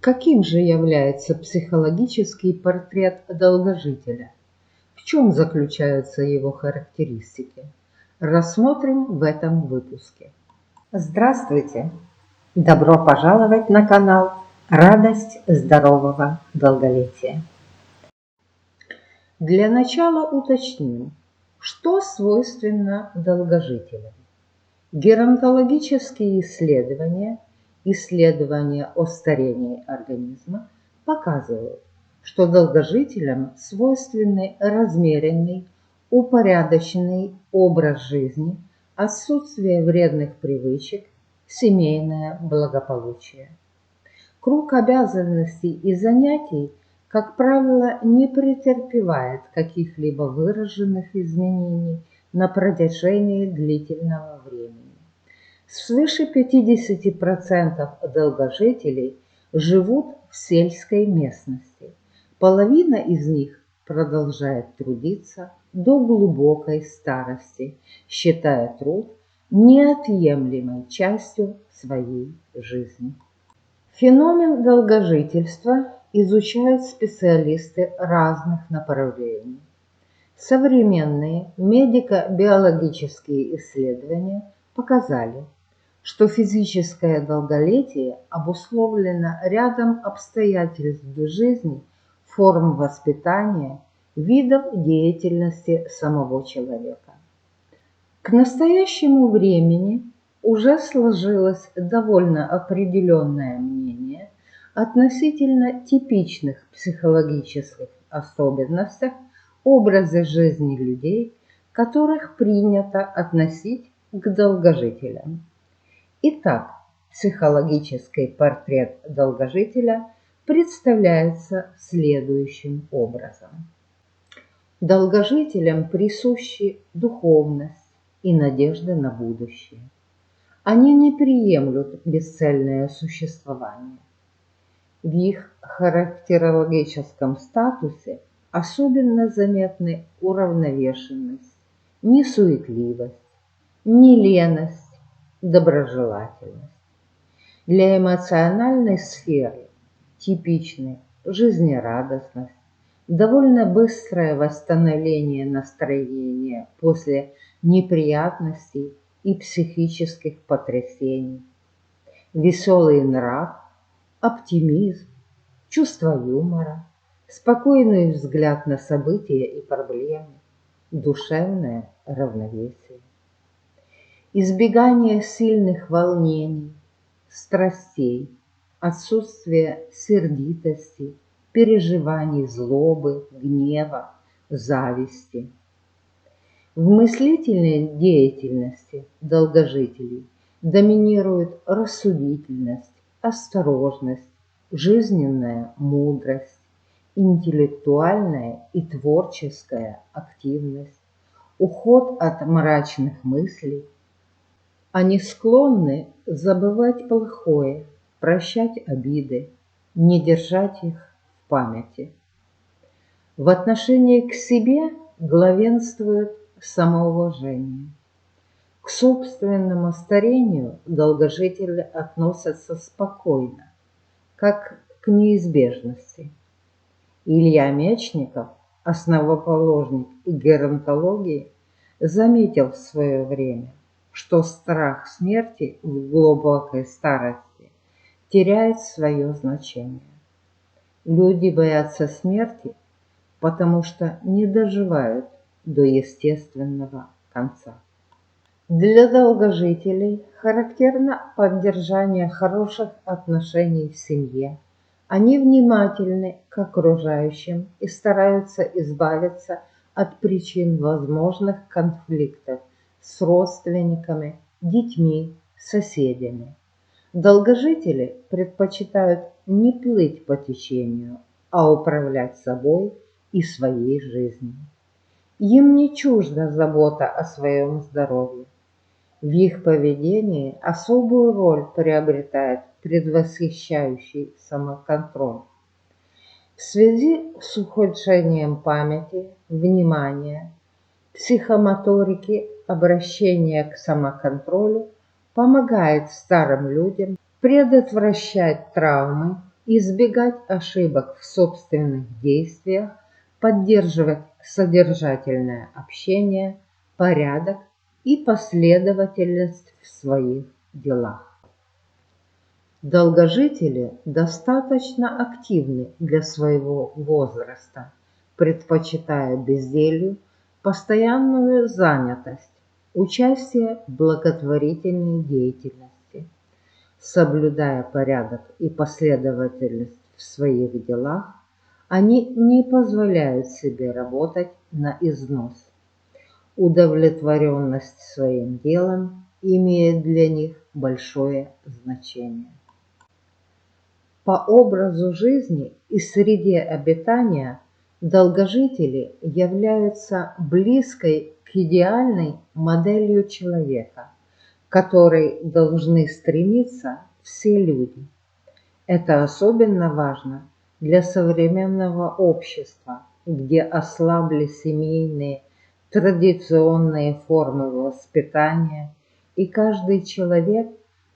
Каким же является психологический портрет долгожителя? В чем заключаются его характеристики? Рассмотрим в этом выпуске. Здравствуйте! Добро пожаловать на канал «Радость здорового долголетия». Для начала уточним, что свойственно долгожителям. Геронтологические исследования о старении организма показывают, что долгожителям свойственны размеренный, упорядоченный образ жизни, отсутствие вредных привычек, семейное благополучие. Круг обязанностей и занятий, как правило, не претерпевает каких-либо выраженных изменений на протяжении длительного времени. Свыше 50% долгожителей живут в сельской местности. Половина из них продолжает трудиться до глубокой старости, считая труд неотъемлемой частью своей жизни. Феномен долгожительства изучают специалисты разных направлений. Современные медико-биологические исследования показали, что физическое долголетие обусловлено рядом обстоятельств жизни, форм воспитания, видов деятельности самого человека. К настоящему времени уже сложилось довольно определенное мнение относительно типичных психологических особенностей образа жизни людей, которых принято относить к долгожителям. Итак, психологический портрет долгожителя представляется следующим образом. Долгожителям присущи духовность и надежда на будущее. Они не приемлют бесцельное существование. В их характерологическом статусе особенно заметны уравновешенность, несуетливость, неленость, доброжелательность. Для эмоциональной сферы типичны жизнерадостность, довольно быстрое восстановление настроения после неприятностей и психических потрясений, веселый нрав, оптимизм, чувство юмора, спокойный взгляд на события и проблемы, душевное равновесие. Избегание сильных волнений, страстей, отсутствие сердитости, переживаний злобы, гнева, зависти. В мыслительной деятельности долгожителей доминирует рассудительность, осторожность, жизненная мудрость, интеллектуальная и творческая активность, уход от мрачных мыслей. Они склонны забывать плохое, прощать обиды, не держать их в памяти. В отношении к себе главенствует самоуважение. К собственному старению долгожители относятся спокойно, как к неизбежности. Илья Мечников, основоположник геронтологии, заметил в свое время, что страх смерти в глубокой старости теряет свое значение. Люди боятся смерти, потому что не доживают до естественного конца. Для долгожителей характерно поддержание хороших отношений в семье. Они внимательны к окружающим и стараются избавиться от причин возможных конфликтов с родственниками, детьми, соседями. Долгожители предпочитают не плыть по течению, а управлять собой и своей жизнью. Им не чужда забота о своем здоровье. В их поведении особую роль приобретает предвосхищающий самоконтроль. В связи с ухудшением памяти, внимания, психомоторики, обращение к самоконтролю помогает старым людям предотвращать травмы избегать ошибок в собственных действиях, поддерживать содержательное общение, порядок и последовательность в своих делах. Долгожители достаточно активны для своего возраста, предпочитая безделью постоянную занятость, участие в благотворительной деятельности. Соблюдая порядок и последовательность в своих делах, они не позволяют себе работать на износ. Удовлетворенность своим делом имеет для них большое значение. По образу жизни и среде обитания долгожители являются близкой к идеальной моделью человека, к которой должны стремиться все люди. Это особенно важно для современного общества, где ослабли семейные традиционные формы воспитания, и каждый человек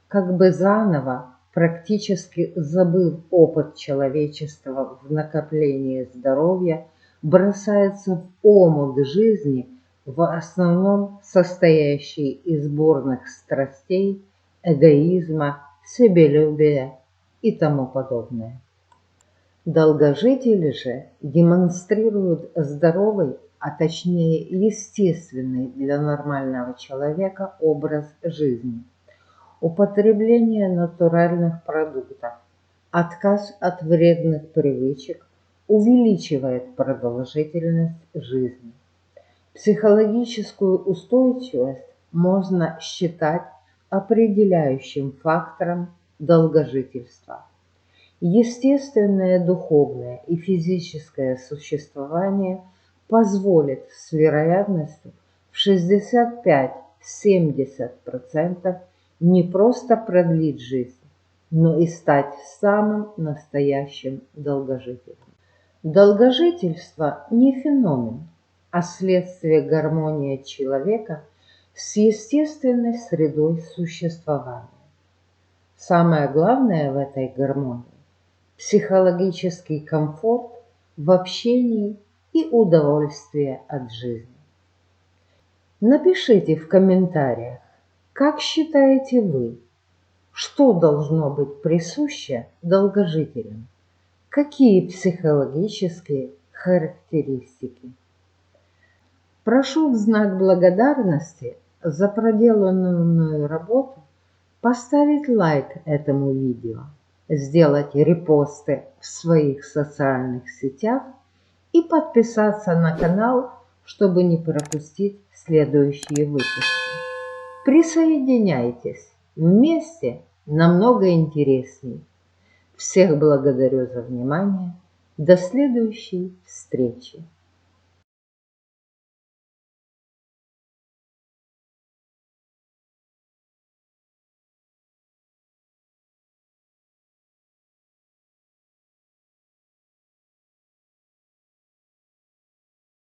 как бы заново, практически забыв опыт человечества в накоплении здоровья, бросается в омут жизни, в основном состоящий из бурных страстей, эгоизма, себелюбия и тому подобное. Долгожители же демонстрируют здоровый, а точнее естественный для нормального человека образ жизни. Употребление натуральных продуктов, отказ от вредных привычек увеличивает продолжительность жизни. Психологическую устойчивость можно считать определяющим фактором долгожительства. Естественное духовное и физическое существование позволит с вероятностью в 65–70% не просто продлить жизнь, но и стать самым настоящим долгожителем. Долгожительство не феномен, а следствие гармонии человека с естественной средой существования. Самое главное в этой гармонии – психологический комфорт в общении и удовольствие от жизни. Напишите в комментариях, как считаете вы, что должно быть присуще долгожителям? Какие психологические характеристики? Прошу в знак благодарности за проделанную мною работу поставить лайк этому видео, сделать репосты в своих социальных сетях и подписаться на канал, чтобы не пропустить следующие выпуски. Присоединяйтесь, вместе намного интересней. Всех благодарю за внимание. До следующей встречи.